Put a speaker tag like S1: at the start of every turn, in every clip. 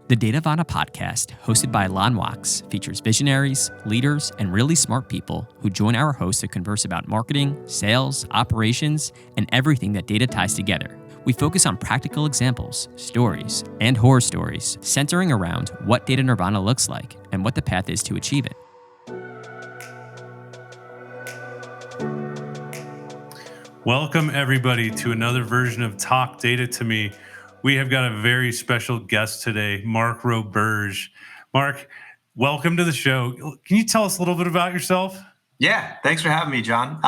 S1: The Datavana Podcast, hosted by Lon Wax, features visionaries, leaders, and really smart people who join our hosts to converse about marketing, sales, operations, and everything that data ties together. We focus on practical examples, stories, and horror stories, centering around what data nirvana looks like and what the path is to achieve it.
S2: Welcome, everybody, to another version of Talk Data to Me. We have got a very special guest today, Mark Roberge. Mark, welcome to the show. Can you tell us a little bit about yourself?
S3: Yeah, thanks for having me, John.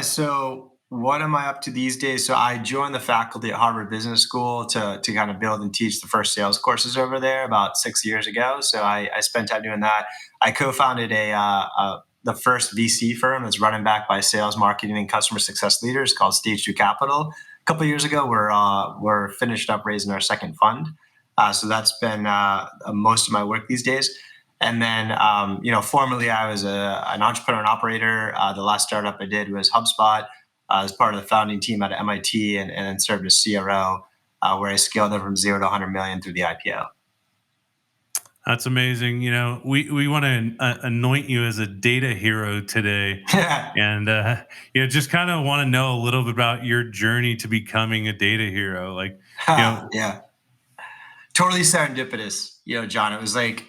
S3: So what am I up to these days? So I joined the faculty at Harvard Business School to kind of build and teach the first sales courses over there about 6 years ago. So I spent time doing that. I co-founded the first VC firm that's run and backed by sales, marketing, and customer success leaders called Stage 2 Capital. A couple of years ago, we're finished up raising our second fund. So that's been most of my work these days. And then, formerly I was an entrepreneur and operator. The last startup I did was HubSpot. I was part of the founding team at MIT and then served as CRO, where I scaled them from 0 to 100 million through the IPO.
S2: That's amazing. You know, we want to anoint you as a data hero today. And, just kind of want to know a little bit about your journey to becoming a data hero.
S3: Yeah. Totally serendipitous, John. It was like,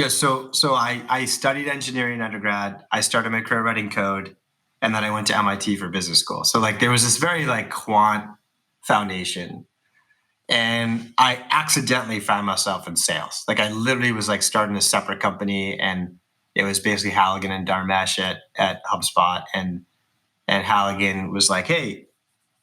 S3: so I studied engineering undergrad. I started my career writing code, and then I went to MIT for business school. So there was this very quant foundation. And I accidentally found myself in sales. I literally was starting a separate company, and it was basically Halligan and Dharmesh at HubSpot. And Halligan was like, "Hey,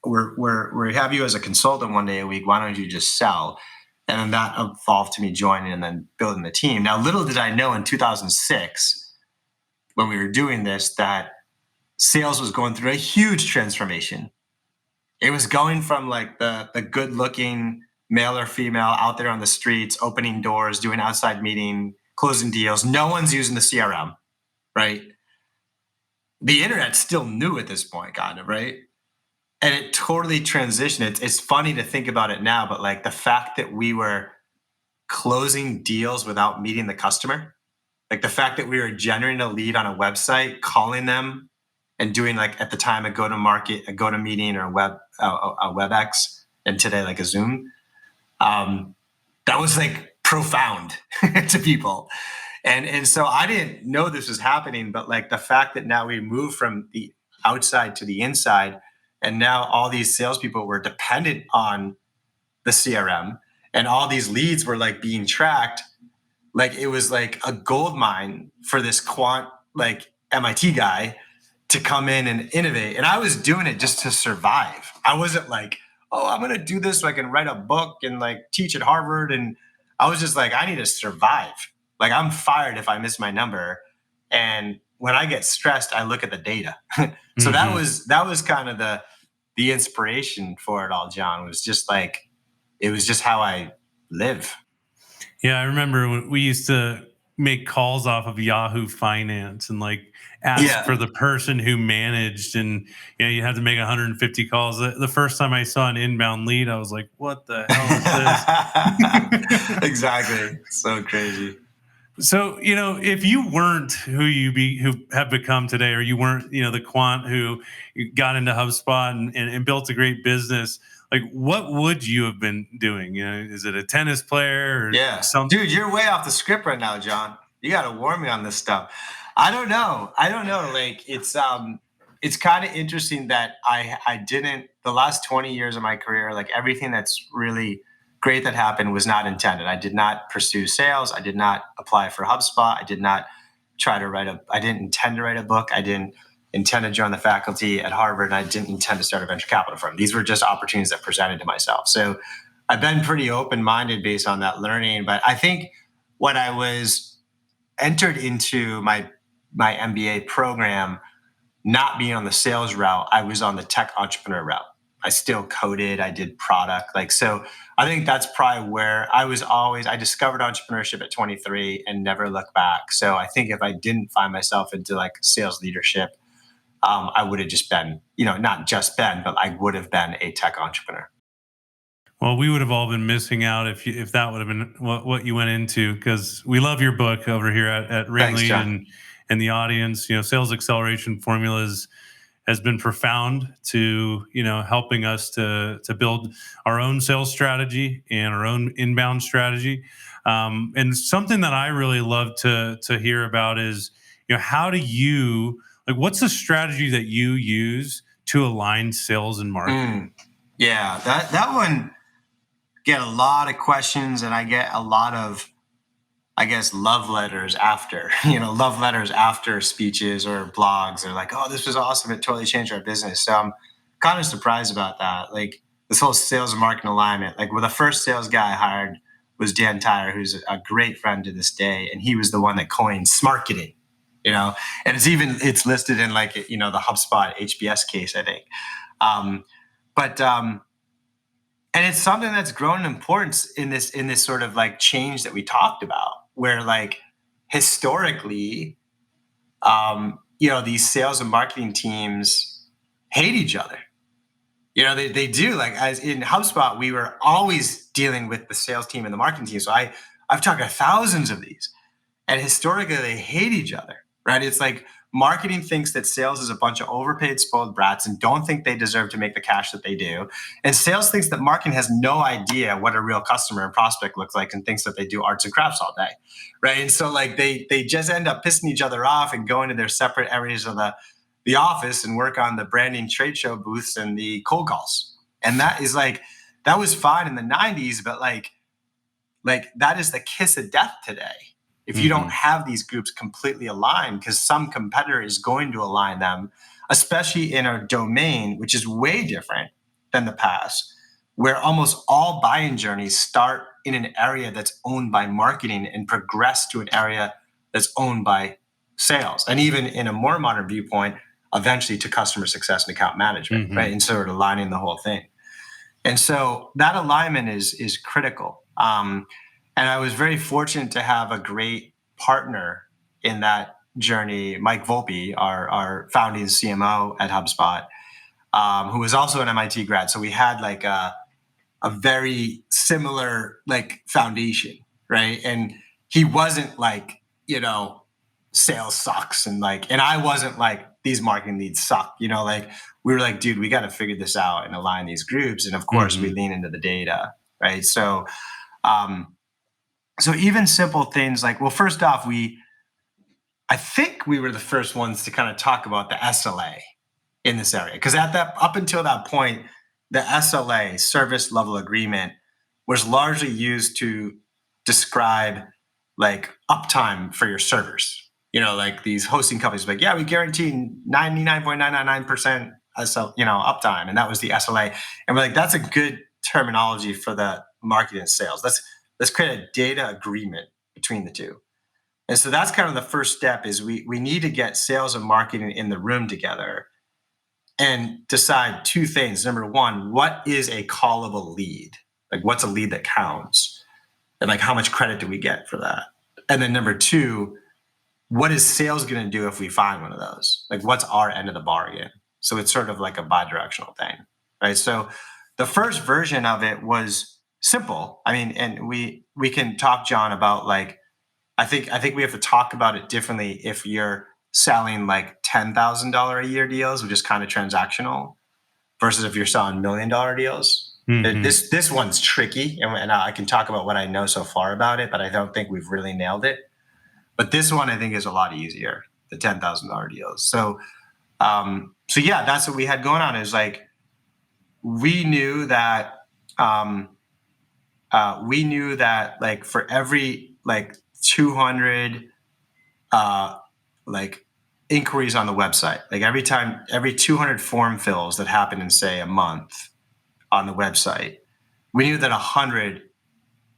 S3: we have you as a consultant one day a week. Why don't you just sell?" And then that evolved to me joining and then building the team. Now, little did I know in 2006, when we were doing this, that sales was going through a huge transformation. It was going from the good-looking male or female out there on the streets, opening doors, doing outside meeting, closing deals. No one's using the CRM, right? The internet's still new at this point, kind of, right? And it totally transitioned. It's funny to think about it now, but the fact that we were closing deals without meeting the customer, the fact that we were generating a lead on a website, calling them, and doing at the time a go-to-market, a go-to-meeting, or a WebEx, and today a Zoom, that was profound to people, and so I didn't know this was happening, but the fact that now we moved from the outside to the inside, and now all these salespeople were dependent on the CRM, and all these leads were being tracked, it was a gold mine for this quant MIT guy to come in and innovate. And I was doing it just to survive. I wasn't I'm going to do this so I can write a book and teach at Harvard. And I was just I need to survive. I'm fired if I miss my number. And when I get stressed, I look at the data. So that was kind of the inspiration for it all, John. It was just it was just how I live.
S2: Yeah, I remember when we used to make calls off of Yahoo Finance and ask for the person who managed, and you had to make 150 calls. The first time I saw an inbound lead, I was like, what the hell is this?
S3: Exactly. So crazy.
S2: So, if you weren't who who have become today, or you weren't, the quant who got into HubSpot and built a great business, what would you have been doing? Is it a tennis player or something?
S3: Dude, you're way off the script right now, John. You got to warn me on this stuff. I don't know. It's kind of interesting that I didn't, the last 20 years of my career, everything that's really great that happened was not intended. I did not pursue sales. I did not apply for HubSpot. I did not I didn't intend to write a book. I didn't intend to join the faculty at Harvard, and I didn't intend to start a venture capital firm. These were just opportunities that presented to myself. So I've been pretty open-minded based on that learning. But I think when I was entered into my MBA program, not being on the sales route, I was on the tech entrepreneur route. I still coded, I did product. So I think that's probably where I discovered entrepreneurship at 23 and never looked back. So I think if I didn't find myself into sales leadership, I would have just been, not just been, but I would have been a tech entrepreneur.
S2: Well, we would have all been missing out if that would have been what you went into, because we love your book over here at Ringley.
S3: Thanks,
S2: and the audience. Sales acceleration formulas has been profound to helping us to build our own sales strategy and our own inbound strategy. And something that I really love to hear about is how do you what's the strategy that you use to align sales and marketing?
S3: Yeah, that one get a lot of questions, and I get a lot of, I guess, love letters after speeches or blogs. They're like, oh, this was awesome. It totally changed our business. So I'm kind of surprised about that. Like this whole sales and marketing alignment, the first sales guy I hired was Dan Tyler, who's a great friend to this day. And he was the one that coined smarketing, and it's listed in the HubSpot HBS case, I think. And it's something that's grown in importance in this sort of change that we talked about, where historically, these sales and marketing teams hate each other. They do. As in HubSpot, we were always dealing with the sales team and the marketing team. So I've talked to thousands of these, and historically they hate each other, right? It's like marketing thinks that sales is a bunch of overpaid, spoiled brats and don't think they deserve to make the cash that they do. And sales thinks that marketing has no idea what a real customer and prospect looks like and thinks that they do arts and crafts all day, right? And so they just end up pissing each other off and go into their separate areas of the office and work on the branding trade show booths and the cold calls. And that is that was fine in the 90s, but that is the kiss of death today. If you don't have these groups completely aligned, because some competitor is going to align them, especially in a domain, which is way different than the past, where almost all buying journeys start in an area that's owned by marketing and progress to an area that's owned by sales. And even in a more modern viewpoint, eventually to customer success and account management, right? And sort of aligning the whole thing. And so that alignment is critical. And I was very fortunate to have a great partner in that journey, Mike Volpe, our founding CMO at HubSpot, who was also an MIT grad. So we had a very similar foundation, right? And he wasn't sales sucks and I wasn't these marketing leads suck. We were dude, we got to figure this out and align these groups. And of course, we lean into the data, right? So even simple things well, first off, I think we were the first ones to kind of talk about the SLA in this area, because up until that point, the SLA, service level agreement, was largely used to describe uptime for your servers. These hosting companies yeah, we guarantee 99.999% uptime, and that was the SLA. And we're that's a good terminology for the marketing and sales. Let's create a data agreement between the two. And so that's kind of the first step is we need to get sales and marketing in the room together and decide two things. Number one, what is a callable lead? What's a lead that counts? And how much credit do we get for that? And then number two, what is sales going to do if we find one of those? What's our end of the bargain? So it's sort of a bi-directional thing, right? So the first version of it was simple. I mean, and we can talk, John, about I think we have to talk about it differently if you're selling $10,000 a year deals, which is kind of transactional, versus if you're selling $1 million deals. This one's tricky, and I can talk about what I know so far about it, but I don't think we've really nailed it. But this one I think is a lot easier, the $10,000 deals. So yeah, that's what we had going on. Is we knew that for every 200 inquiries on the website, every 200 form fills that happen in say a month on the website, we knew that 100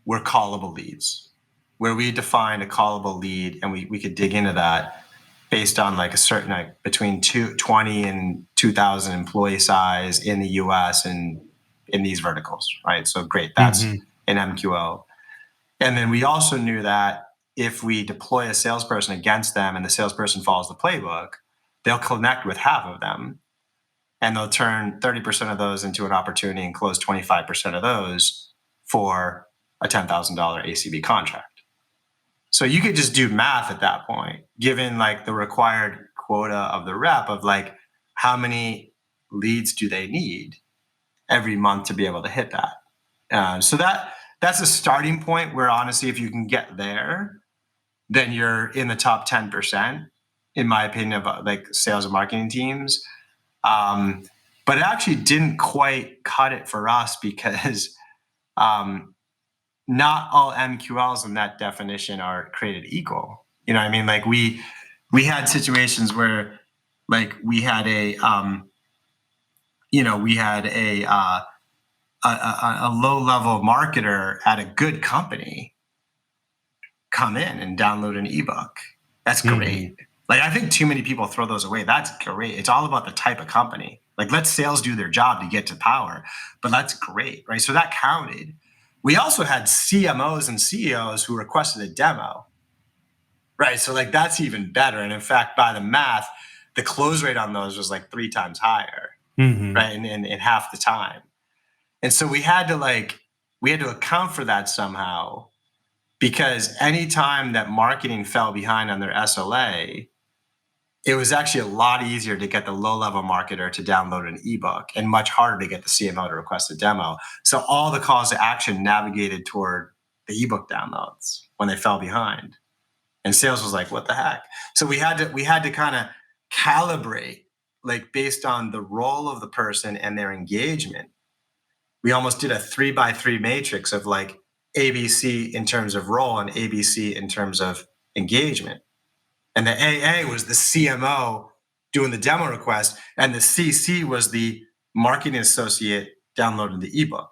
S3: were callable leads, where we defined a callable lead, and we could dig into that based on a certain between 20 and 2,000 employee size in the US and in these verticals, right? So great, that's an MQO. And then we also knew that if we deploy a salesperson against them and the salesperson follows the playbook, they'll connect with half of them. and they'll turn 30% of those into an opportunity and close 25% of those for a $10,000 ACV contract. So you could just do math at that point, given like the required quota of the rep of like how many leads do they need every month to be able to hit that. So that's a starting point where honestly, if you can get there, then you're in the top 10%, in my opinion, of like sales and marketing teams. But it actually didn't quite cut it for us because not all MQLs in that definition are created equal. You know what I mean? Like we had situations where like we had a low-level marketer at a good company come in and download an ebook. That's great. Like I think too many people throw those away. That's great. It's all about the type of company. Like let sales do their job to get to power, but that's great, right? So that counted. We also had CMOs and CEOs who requested a demo, right? So like that's even better. And in fact, by the math, the close rate on those was like 3 times higher, right? In half the time. And so we had to account for that somehow, because anytime that marketing fell behind on their SLA, it was actually a lot easier to get the low-level marketer to download an ebook and much harder to get the CMO to request a demo. So all the calls to action navigated toward the ebook downloads when they fell behind. And sales was like, what the heck? So we had to kind of calibrate, like based on the role of the person and their engagement. We almost did a 3x3 matrix of like ABC in terms of role and ABC in terms of engagement. And the AA was the CMO doing the demo request, and the CC was the marketing associate downloading the ebook.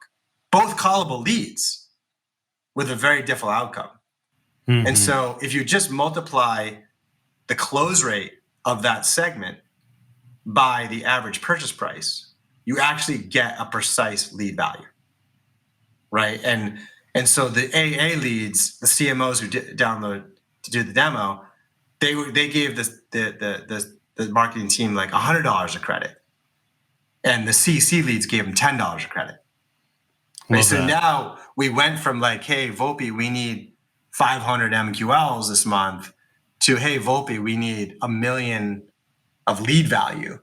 S3: Both callable leads with a very different outcome. And so if you just multiply the close rate of that segment by the average purchase price, you actually get a precise lead value, right? And so the AA leads, the CMOs who download to do the demo, they gave the marketing team like $100 of credit, and the CC leads gave them $10 of credit. Right? So now we went from like, hey, Volpe, we need 500 MQLs this month, to hey, Volpe, we need 1 million of lead value.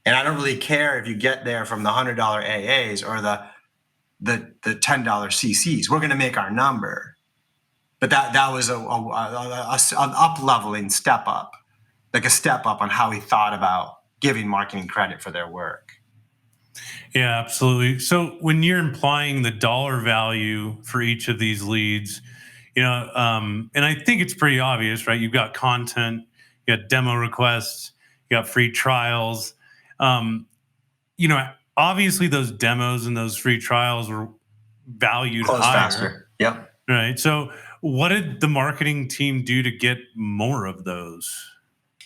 S3: And I don't really care if you get there from the $100 AAs or the $10 CCs. We're going to make our number. But that was an up-leveling step up, like a step up on how we thought about giving marketing credit for their work.
S2: Yeah, absolutely. So when you're implying the dollar value for each of these leads, and I think it's pretty obvious, right? You've got content, you got demo requests, you got free trials. Obviously those demos and those free trials were valued
S3: Close
S2: higher.
S3: faster. Yep.
S2: Right. So what did the marketing team do to get more of those?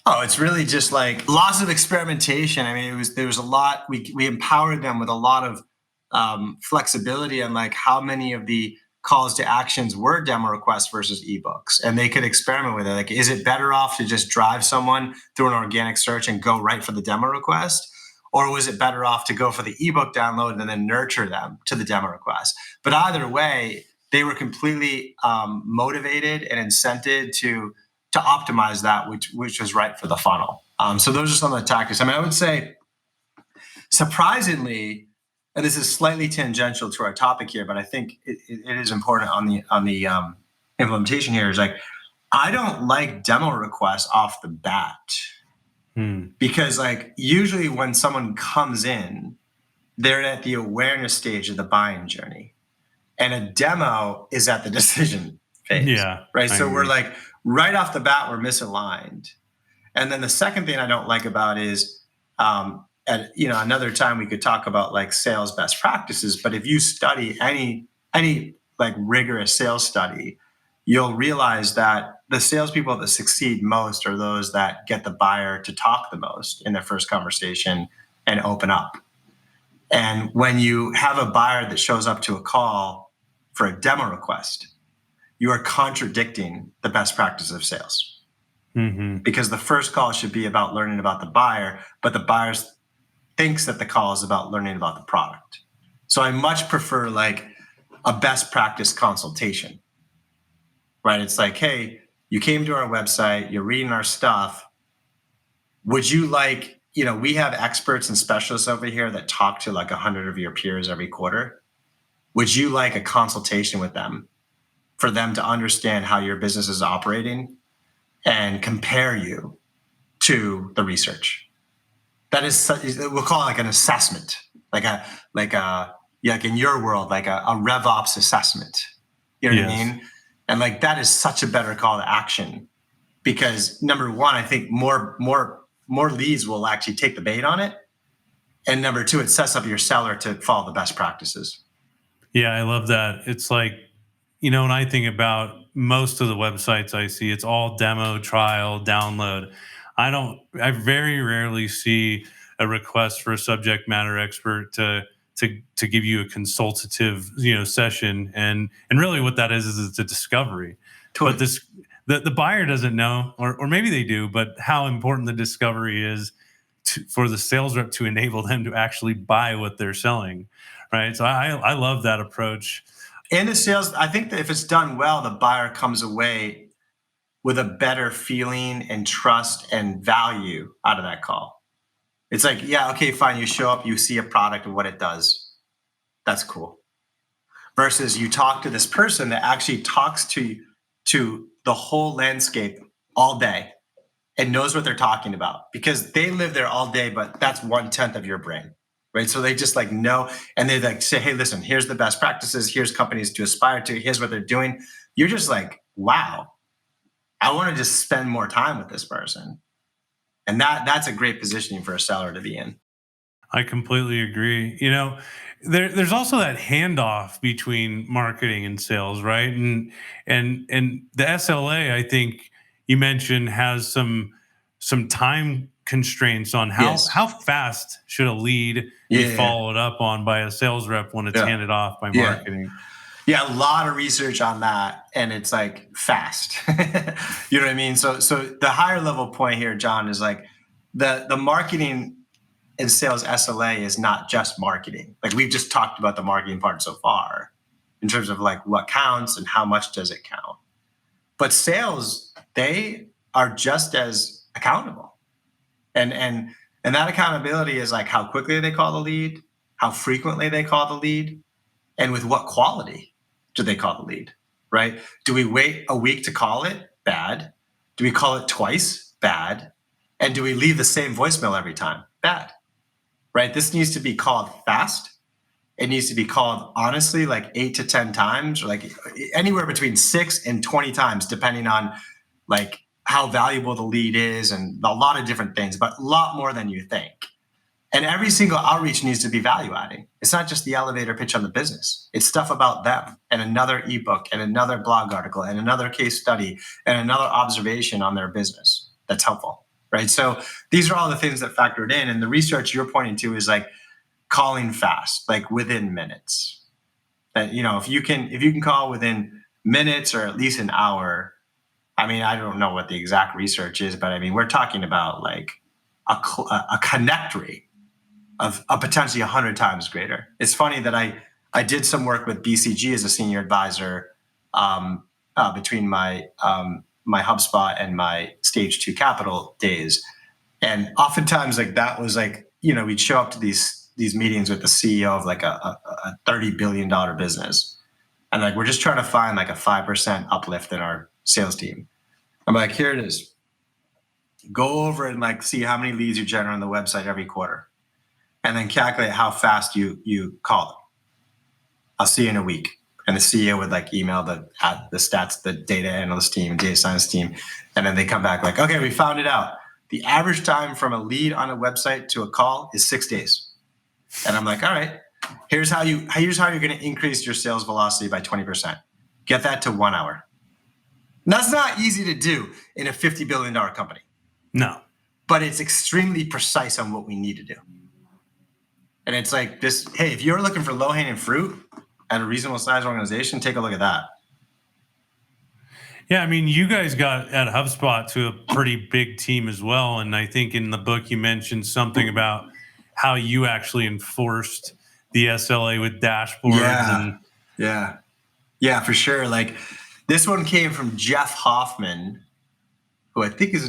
S3: Oh, it's really just like lots of experimentation. I mean, there was a lot. We empowered them with a lot of flexibility on like how many of the calls to actions were demo requests versus ebooks, and they could experiment with it. Like, is it better off to just drive someone through an organic search and go right for the demo request? Or was it better off to go for the ebook download and then nurture them to the demo request? But either way, they were completely motivated and incented to optimize that, which was right for the funnel. So those are some of the tactics. I mean, I would say, surprisingly, and this is slightly tangential to our topic here, but I think it is important on the implementation here. Is like, I don't like demo requests off the bat. Because like usually when someone comes in, they're at the awareness stage of the buying journey, and a demo is at the decision phase. Yeah, right. So we're like right off the bat, we're misaligned. And then the second thing I don't like about is, another time we could talk about like sales best practices. But if you study any like rigorous sales study, you'll realize that the salespeople that succeed most are those that get the buyer to talk the most in their first conversation and open up. And when you have a buyer that shows up to a call for a demo request, you are contradicting the best practice of sales. Because the first call should be about learning about the buyer, but the buyer's thinks that the call is about learning about the product. So I much prefer like a best practice consultation, right? It's like, hey, you came to our website, you're reading our stuff. Would you like, we have experts and specialists over here that talk to like 100 of your peers every quarter. Would you like a consultation with them for them to understand how your business is operating and compare you to the research? That is, we'll call it like an assessment, like in your world, like a RevOps assessment. You know what I mean? And like that is such a better call to action, because number one, I think more leads will actually take the bait on it, and number two, it sets up your seller to follow the best practices.
S2: Yeah, I love that. It's like, when I think about most of the websites I see, it's all demo, trial, download. I very rarely see a request for a subject matter expert to give you a consultative, session. And really what that is it's a discovery. Totally. But the buyer doesn't know, or maybe they do, but how important the discovery is for the sales rep to enable them to actually buy what they're selling. Right. So I love that approach.
S3: And the sales, I think that if it's done well, the buyer comes away with a better feeling and trust and value out of that call. It's like, yeah, okay, fine. You show up, you see a product and what it does. That's cool. Versus you talk to this person that actually talks to the whole landscape all day and knows what they're talking about, because they live there all day, but that's 1/10 of your brain. Right. So they just like know, and they like say, hey, listen, here's the best practices. Here's companies to aspire to. Here's what they're doing. You're just like, wow, I want to just spend more time with this person. And that's a great positioning for a seller to be in.
S2: I completely agree. There's also that handoff between marketing and sales, right? And the SLA, I think you mentioned, has some time constraints on how fast should a lead be followed up on by a sales rep when it's handed off by marketing.
S3: Yeah, a lot of research on that, and it's like fast. You know what I mean? So the higher level point here, John, is like the marketing and sales SLA is not just marketing. Like we've just talked about the marketing part so far in terms of like what counts and how much does it count. But sales, they are just as accountable. And that accountability is like how quickly they call the lead, how frequently they call the lead, and with what quality do they call the lead, right? Do we wait a week to call it? Bad. Do we call it twice? Bad. And do we leave the same voicemail every time? Bad, right? This needs to be called fast. It needs to be called honestly, like 8 to 10 times, or like anywhere between 6 and 20 times, depending on like how valuable the lead is and a lot of different things, but a lot more than you think. And every single outreach needs to be value adding. It's not just the elevator pitch on the business. It's stuff about them and another ebook and another blog article and another case study and another observation on their business that's helpful, right? So these are all the things that factored in. And the research you're pointing to is like calling fast, like within minutes. That, if you can call within minutes or at least an hour. I mean, I don't know what the exact research is, but I mean, we're talking about like a connect rate of a potentially 100 times greater. It's funny that I did some work with BCG as a senior advisor between my HubSpot and my Stage 2 Capital days. And oftentimes like that was like, we'd show up to these meetings with the CEO of like a $30 billion business. And like, we're just trying to find like a 5% uplift in our sales team. I'm like, here it is. Go over and like see how many leads you generate on the website every quarter, and then calculate how fast you call them. I'll see you in a week. And the CEO would like email the stats, the data analyst team, data science team, and then they come back like, okay, we found it out. The average time from a lead on a website to a call is 6 days. And I'm like, all right, here's how you're going to increase your sales velocity by 20%. Get that to 1 hour. And that's not easy to do in a $50 billion company.
S2: No.
S3: But it's extremely precise on what we need to do. And it's like this, hey, if you're looking for low-hanging fruit at a reasonable size organization, take a look at that.
S2: Yeah, I mean, you guys got at HubSpot to a pretty big team as well. And I think in the book you mentioned something about how you actually enforced the SLA with dashboards.
S3: Yeah, for sure. Like this one came from Jeff Hoffman, who I think is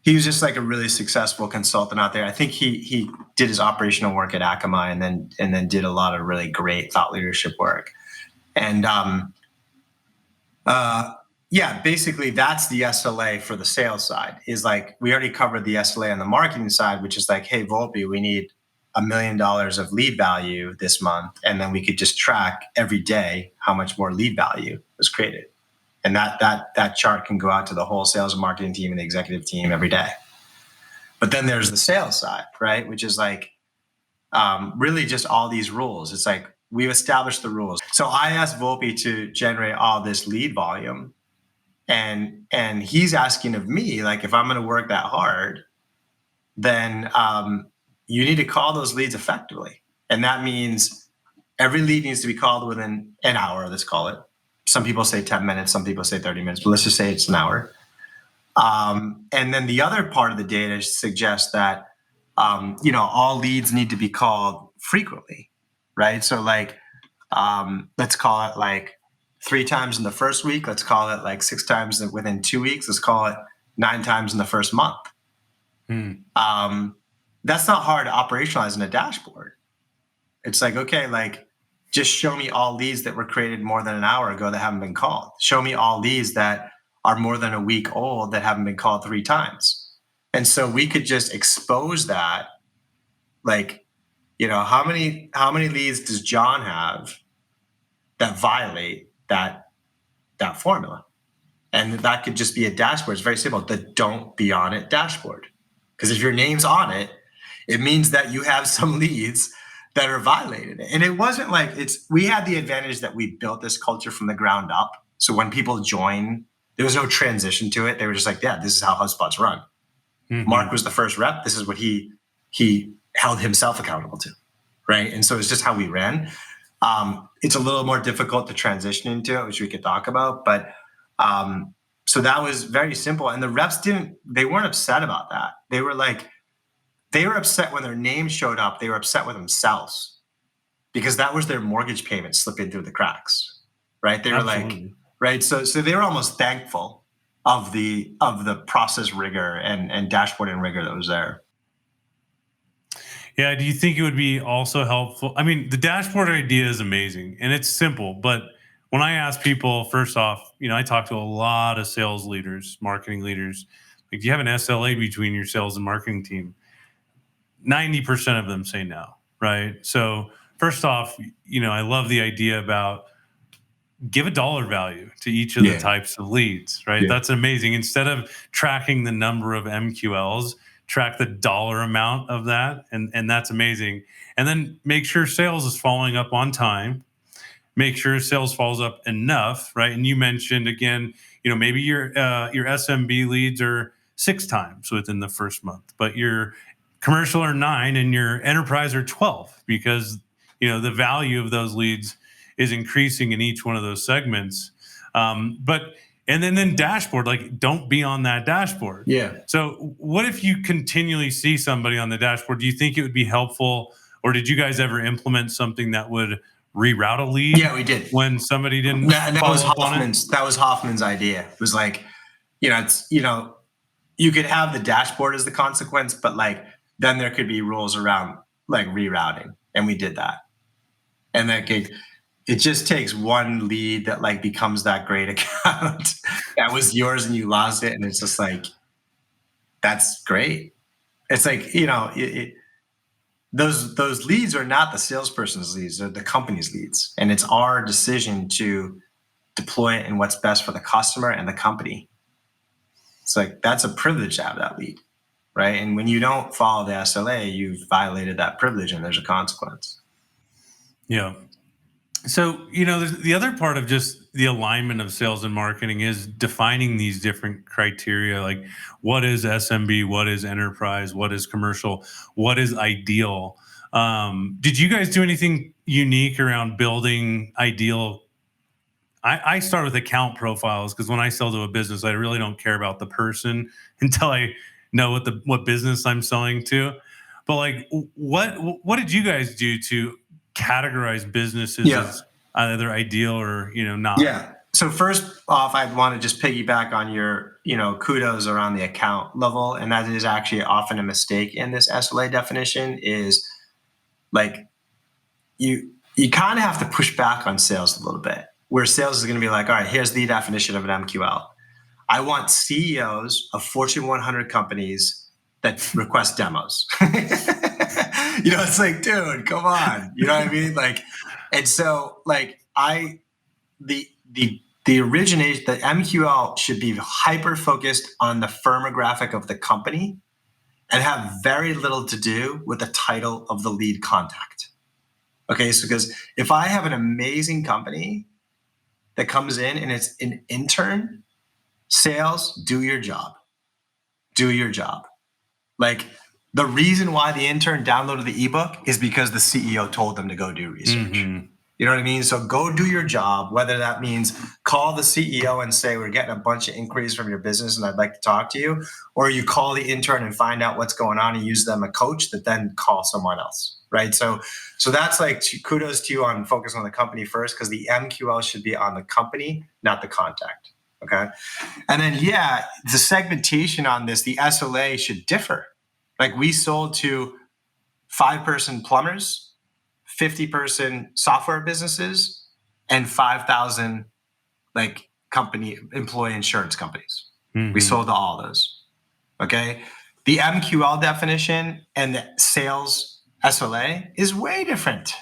S3: he was just like a really successful consultant out there. I think he did his operational work at Akamai and then did a lot of really great thought leadership work. And basically that's the SLA for the sales side. Is like we already covered the SLA on the marketing side, which is like, hey, Volpe, we need $1 million of lead value this month, and then we could just track every day how much more lead value was created. And that chart can go out to the whole sales and marketing team and the executive team every day. But then there's the sales side, right? Which is like really just all these rules. It's like we've established the rules. So I asked Volpe to generate all this lead volume. And he's asking of me, like, if I'm going to work that hard, then you need to call those leads effectively. And that means every lead needs to be called within an hour, let's call it. Some people say 10 minutes, some people say 30 minutes, but let's just say it's an hour. And then the other part of the data suggests that, all leads need to be called frequently, right? So like, let's call it like 3 times in the first week. Let's call it like 6 times within 2 weeks. Let's call it 9 times in the first month. That's not hard to operationalize in a dashboard. It's like, okay, like just show me all leads that were created more than an hour ago that haven't been called. Show me all leads that are more than a week old that haven't been called 3 times. And so we could just expose that. Like, how many leads does John have that violate that formula? And that could just be a dashboard. It's very simple. The don't be on it dashboard. Because if your name's on it, it means that you have some leads that are violated. And it wasn't like we had the advantage that we built this culture from the ground up. So when people join, there was no transition to it. They were just like, yeah, this is how HubSpot's run. Mm-hmm. Mark was the first rep. This is what he held himself accountable to, right? And so it's just how we ran. It's a little more difficult to transition into it, which we could talk about. But so that was very simple. And the reps they weren't upset about that. They were upset when their name showed up. They were upset with themselves because that was their mortgage payment slipping through the cracks, right? They were like, right. So they were almost thankful of the process rigor and dashboarding rigor that was there.
S2: Yeah. Do you think it would be also helpful? I mean, the dashboard idea is amazing and it's simple, but when I ask people, first off, I talk to a lot of sales leaders, marketing leaders. Like, do you have an SLA between your sales and marketing team? 90% of them say no, right? So first off, I love the idea about give a dollar value to each of the types of leads, right? Yeah. That's amazing. Instead of tracking the number of MQLs, track the dollar amount of that. And that's amazing. And then make sure sales is following up on time. Make sure sales follows up enough, right? And you mentioned again, maybe your SMB leads are 6 times within the first month, but your commercial are 9 and your enterprise are 12 because the value of those leads is increasing in each one of those segments. And then dashboard, like don't be on that dashboard.
S3: Yeah.
S2: So what if you continually see somebody on the dashboard? Do you think it would be helpful, or did you guys ever implement something that would reroute a lead?
S3: Yeah, we did.
S2: When somebody didn't.
S3: That was Hoffman's idea. It was like, you could have the dashboard as the consequence, but like then there could be rules around like rerouting, and we did that. And it just takes one lead that like becomes that great account that was yours and you lost it, and it's just like that's great. It's like those leads are not the salesperson's leads; they're the company's leads, and it's our decision to deploy it in what's best for the customer and the company. It's like that's a privilege to have that lead, right? And when you don't follow the SLA, you've violated that privilege, and there's a consequence.
S2: Yeah. So, the other part of just the alignment of sales and marketing is defining these different criteria, like what is SMB, what is enterprise, what is commercial, what is ideal. Did you guys do anything unique around building ideal? I start with account profiles because when I sell to a business, I really don't care about the person until I know what business I'm selling to. But like, what did you guys do to categorize businesses as either ideal or, not?
S3: Yeah. So first off, I'd want to just piggyback on your, kudos around the account level. And that is actually often a mistake in this SLA definition is like, you kind of have to push back on sales a little bit, where sales is going to be like, all right, here's the definition of an MQL. I want CEOs of Fortune 100 companies that request demos. It's like, dude, come on. You know what I mean? Like, and so like the origination, the MQL should be hyper focused on the firmographic of the company and have very little to do with the title of the lead contact. Okay, so because if I have an amazing company that comes in and it's an intern, sales, do your job. Do your job. Like the reason why the intern downloaded the ebook is because the CEO told them to go do research. Mm-hmm. You know what I mean? So go do your job, whether that means call the CEO and say, we're getting a bunch of inquiries from your business and I'd like to talk to you, or you call the intern and find out what's going on and use them a coach that then call someone else, right? So that's like kudos to you on focus on the company first, because the MQL should be on the company, not the contact, okay? And then, the segmentation on this, the SLA should differ. Like we sold to 5-person plumbers, 50-person software businesses, and 5,000 like company employee insurance companies. Mm-hmm. We sold to all those. Okay. The MQL definition and the sales SLA is way different.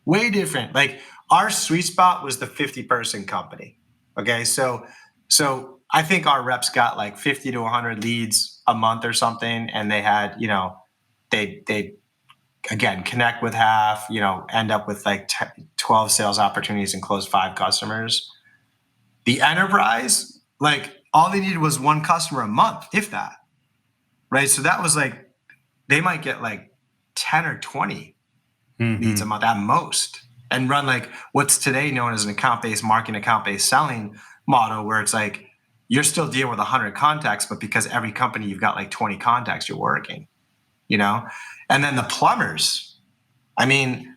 S3: Way different. Like our sweet spot was the 50-person company. Okay. So I think our reps got like 50 to 100 leads a month or something. And they had, they again, connect with half, end up with like 12 sales opportunities and close 5 customers. The enterprise, like all they needed was 1 customer a month, if that, right? So that was like, they might get like 10 or 20 leads a month at most, and run like what's today known as an account-based marketing, account-based selling model, where it's like, you're still dealing with 100 contacts, but because every company you've got like 20 contacts, you're working, And then the plumbers, I mean,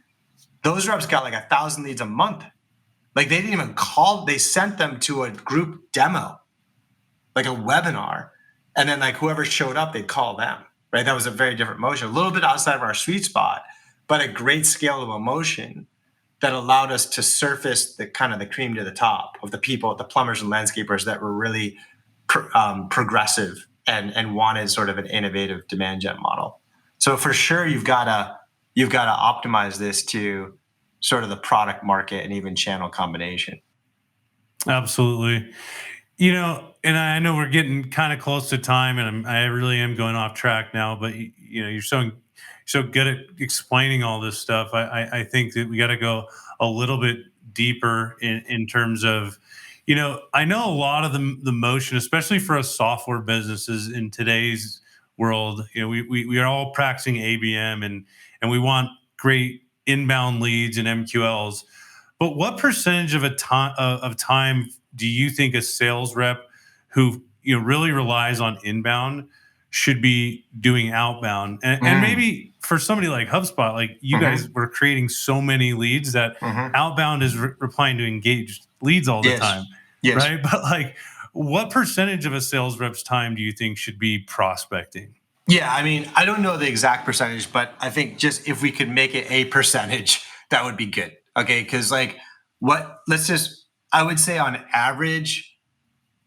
S3: those reps got like 1,000 leads a month. Like they didn't even call, they sent them to a group demo, like a webinar. And then like whoever showed up, they'd call them, right? That was a very different motion, a little bit outside of our sweet spot, but a great scalable motion that allowed us to surface the kind of the cream to the top of the people, the plumbers and landscapers that were really progressive and wanted sort of an innovative demand gen model. So for sure, you've got to optimize this to sort of the product market and even channel combination.
S2: Absolutely. And I know we're getting kind of close to time, and I really am going off track now, but you're so good at explaining all this stuff. I think that we got to go a little bit deeper in terms of, I know a lot of the motion, especially for us software businesses in today's world, we are all practicing ABM and we want great inbound leads and MQLs. But what percentage of time do you think a sales rep who really relies on inbound should be doing outbound? And maybe for somebody like HubSpot, like you guys were creating so many leads that outbound is replying to engaged leads all the time, right? But like, what percentage of a sales rep's time do you think should be prospecting?
S3: Yeah, I mean, I don't know the exact percentage, but I think just if we could make it a percentage, that would be good. Okay, because like I would say on average,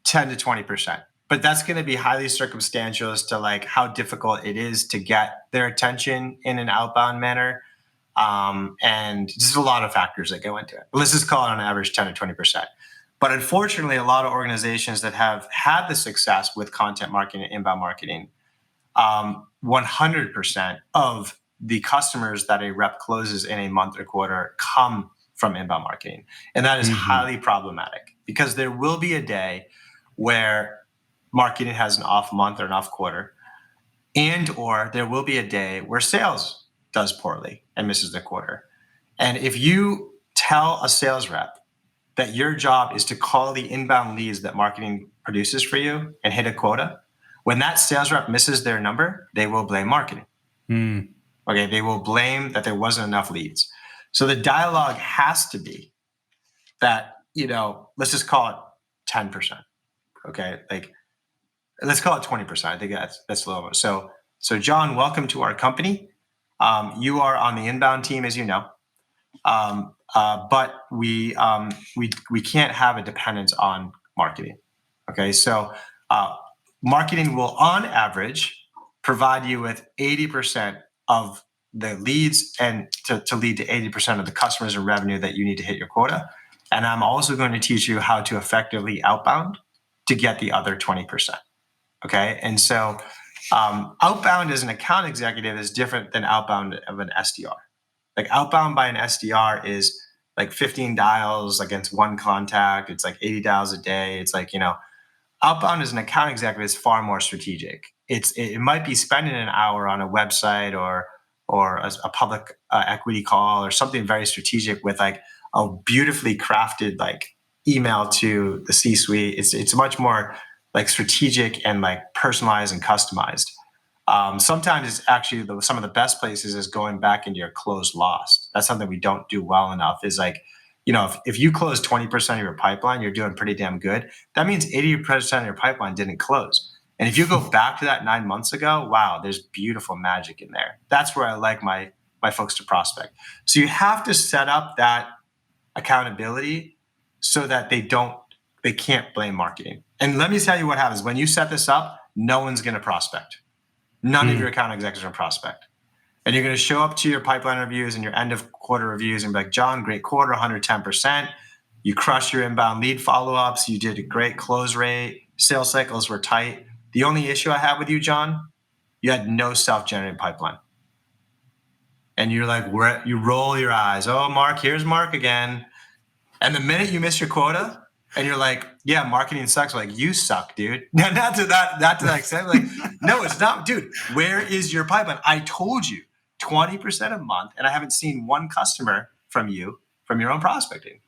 S3: 10 to 20%. But that's going to be highly circumstantial as to like how difficult it is to get their attention in an outbound manner. And there's a lot of factors that go into it. Let's just call it on average 10 to 20%. But unfortunately, a lot of organizations that have had the success with content marketing and inbound marketing, 100% of the customers that a rep closes in a month or quarter come from inbound marketing. And that is highly problematic, because there will be a day where marketing has an off month or an off quarter, or there will be a day where sales does poorly and misses the quarter. And if you tell a sales rep that your job is to call the inbound leads that marketing produces for you and hit a quota, when that sales rep misses their number, they will blame marketing. Okay, they will blame that there wasn't enough leads. So the dialogue has to be that, let's just call it 10%. Okay, like let's call it 20%. I think that's low. So John, welcome to our company. You are on the inbound team, as you know, but we can't have a dependence on marketing. Okay, so marketing will, on average, provide you with 80% of the leads and to lead to 80% of the customers and revenue that you need to hit your quota. And I'm also going to teach you how to effectively outbound to get the other 20%. Okay, and so outbound as an account executive is different than outbound of an SDR. Like outbound by an SDR is like 15 dials against one contact. It's like 80 dials a day. It's like, outbound as an account executive is far more strategic. It might be spending an hour on a website or a public equity call or something very strategic with like a beautifully crafted like email to the C-suite. It's much more like strategic and like personalized and customized. Sometimes it's actually some of the best places is going back into your closed lost. That's something we don't do well enough is like, if you close 20% of your pipeline, you're doing pretty damn good. That means 80% of your pipeline didn't close. And if you go back to that 9 months ago, wow, there's beautiful magic in there. That's where I like my folks to prospect. So you have to set up that accountability so that they can't blame marketing. And let me tell you what happens. When you set this up, no one's going to prospect. None of your account executives are prospect. And you're going to show up to your pipeline reviews and your end of quarter reviews and be like, John, great quarter, 110%. You crushed your inbound lead follow-ups. You did a great close rate. Sales cycles were tight. The only issue I have with you, John, you had no self-generated pipeline. And you're like, you roll your eyes. Oh, Mark, here's Mark again. And the minute you miss your quota and you're like, yeah, marketing sucks. Like, you suck, dude. Not to that extent. Like, no, it's not, dude. Where is your pipeline? I told you 20% a month, and I haven't seen one customer from your own prospecting.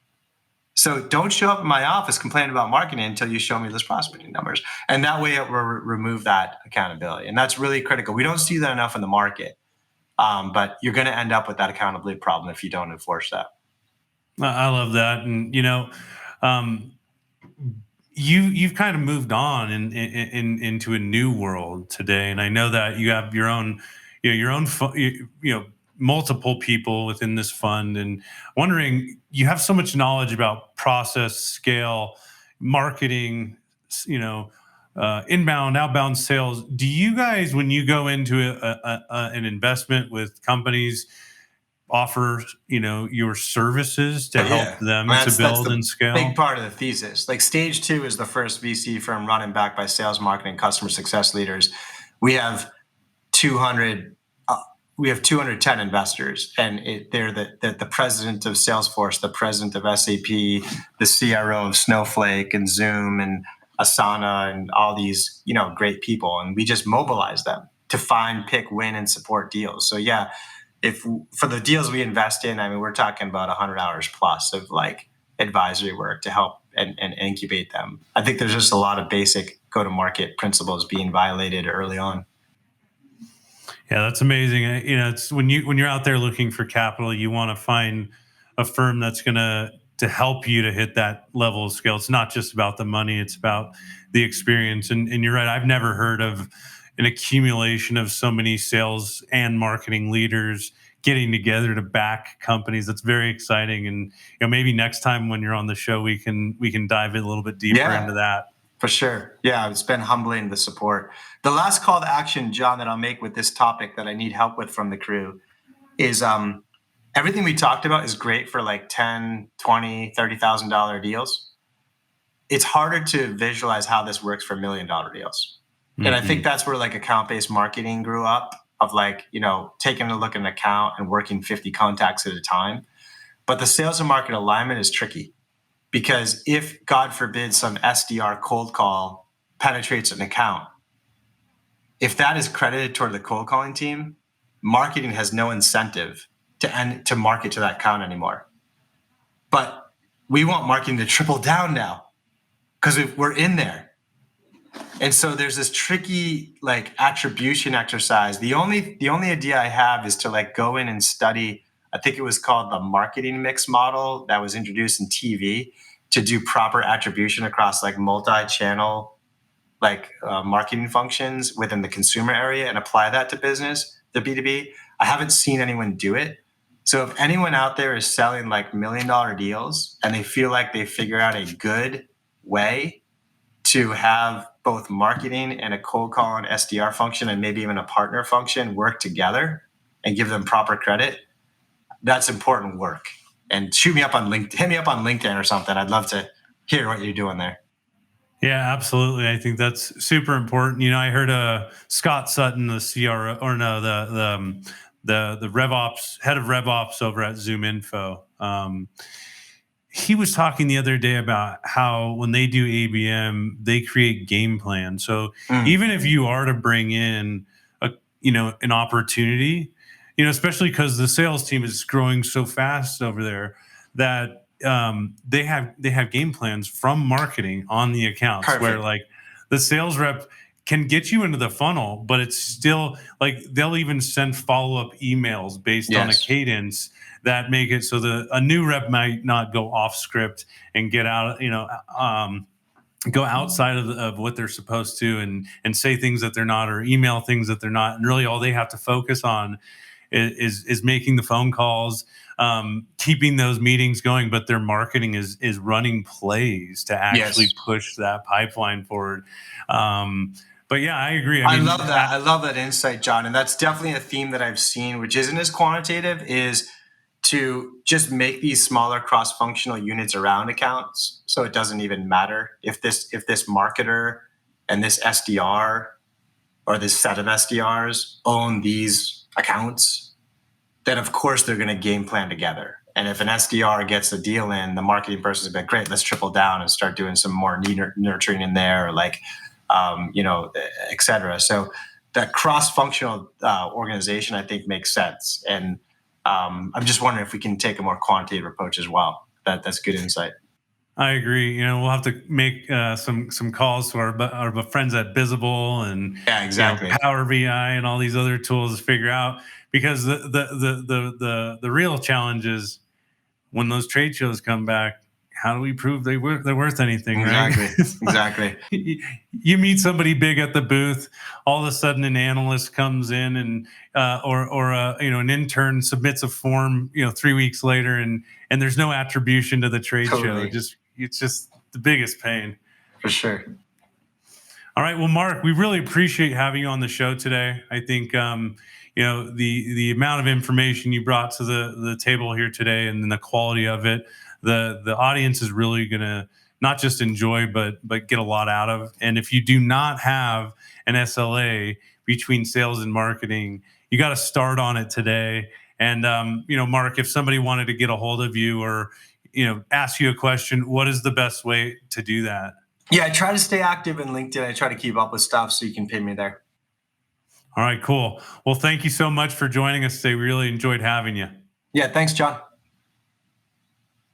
S3: So don't show up in my office complaining about marketing until you show me those prospecting numbers. And that way it will remove that accountability. And that's really critical. We don't see that enough in the market. But you're going to end up with that accountability problem if you don't enforce that.
S2: I love that. And, you've kind of moved on into a new world today. And I know that you have your own, multiple people within this fund, and wondering, you have so much knowledge about process, scale, marketing, inbound, outbound sales. Do you guys, when you go into an investment with companies, offer your services to help them to build and scale?
S3: Big part of the thesis. Like stage 2 is the first VC firm run and backed by sales, marketing, customer success leaders. We have 210 investors, and they're the president of Salesforce, the president of SAP, the CRO of Snowflake and Zoom and Asana and all these great people, and we just mobilize them to find, pick, win, and support deals. So yeah. If for the deals we invest in, I mean, we're talking about 100 hours plus of like advisory work to help and incubate them. I think there's just a lot of basic go-to-market principles being violated early on.
S2: Yeah, that's amazing. It's when you're out there looking for capital, you want to find a firm that's going to help you to hit that level of scale. It's not just about the money; it's about the experience. And you're right. I've never heard of an accumulation of so many sales and marketing leaders getting together to back companies. That's very exciting. And maybe next time when you're on the show, we can dive in a little bit deeper into that.
S3: For sure. Yeah, it's been humbling, the support. The last call to action, John, that I'll make with this topic that I need help with from the crew is everything we talked about is great for like $10, $20, $30,000 deals. It's harder to visualize how this works for $1 million deals. And I think that's where like account-based marketing grew up, of like, taking a look at an account and working 50 contacts at a time. But the sales and market alignment is tricky, because if, God forbid, some SDR cold call penetrates an account, if that is credited toward the cold calling team, marketing has no incentive to market to that account anymore. But we want marketing to triple down now, because if we're in there. And so there's this tricky like attribution exercise. The only idea I have is to like go in and study, I think it was called the marketing mix model that was introduced in TV, to do proper attribution across like multi-channel like marketing functions within the consumer area and apply that to business, the B2B. I haven't seen anyone do it. So if anyone out there is selling like $1 million deals and they feel like they figure out a good way to have both marketing and a cold call and SDR function and maybe even a partner function work together and give them proper credit, that's important work. And shoot me up on LinkedIn, hit me up on LinkedIn or something. I'd love to hear what you're doing there.
S2: Yeah, absolutely. I think that's super important. I heard Scott Sutton, the CRO, or no, the RevOps head of RevOps over at ZoomInfo. He was talking the other day about how when they do ABM, they create game plans. So even if you are to bring in an opportunity, especially because the sales team is growing so fast over there, that they have game plans from marketing on the accounts. Perfect. Where like the sales rep can get you into the funnel, but it's still like they'll even send follow-up emails based on a cadence that make it so a new rep might not go off script and get out, go outside of what they're supposed to and say things that they're not, or email things that they're not. And really all they have to focus on is making the phone calls, keeping those meetings going, but their marketing is running plays to actually push that pipeline forward. But yeah, I agree.
S3: I love that. I love that insight, John. And that's definitely a theme that I've seen, which isn't as quantitative, is to just make these smaller cross-functional units around accounts. So it doesn't even matter if this marketer and this SDR or this set of SDRs own these accounts, then of course they're going to game plan together. And if an SDR gets a deal in, the marketing person's been great, let's triple down and start doing some more nurturing in there, or like, et cetera. So that cross-functional organization, I think, makes sense. And I'm just wondering if we can take a more quantitative approach as well. That's good insight.
S2: I agree. We'll have to make some calls to our friends at Visible and Power BI and all these other tools to figure out, because the real challenge is when those trade shows come back, how do we prove they're worth anything?
S3: Exactly.
S2: Right?
S3: Exactly.
S2: You meet somebody big at the booth, all of a sudden an analyst comes in and or an intern submits a form 3 weeks later, and there's no attribution to the trade show. It's just the biggest pain.
S3: For sure.
S2: All right. Well, Mark, we really appreciate having you on the show today. I think the amount of information you brought to the table here today, and then the quality of it, the audience is really going to not just enjoy, but get a lot out of. And if you do not have an SLA between sales and marketing, you got to start on it today. And, Mark, if somebody wanted to get a hold of you or, ask you a question, what is the best way to do that?
S3: Yeah, I try to stay active in LinkedIn. I try to keep up with stuff, so you can pin me there.
S2: All right, cool. Well, thank you so much for joining us today. We really enjoyed having you.
S3: Yeah, thanks, John.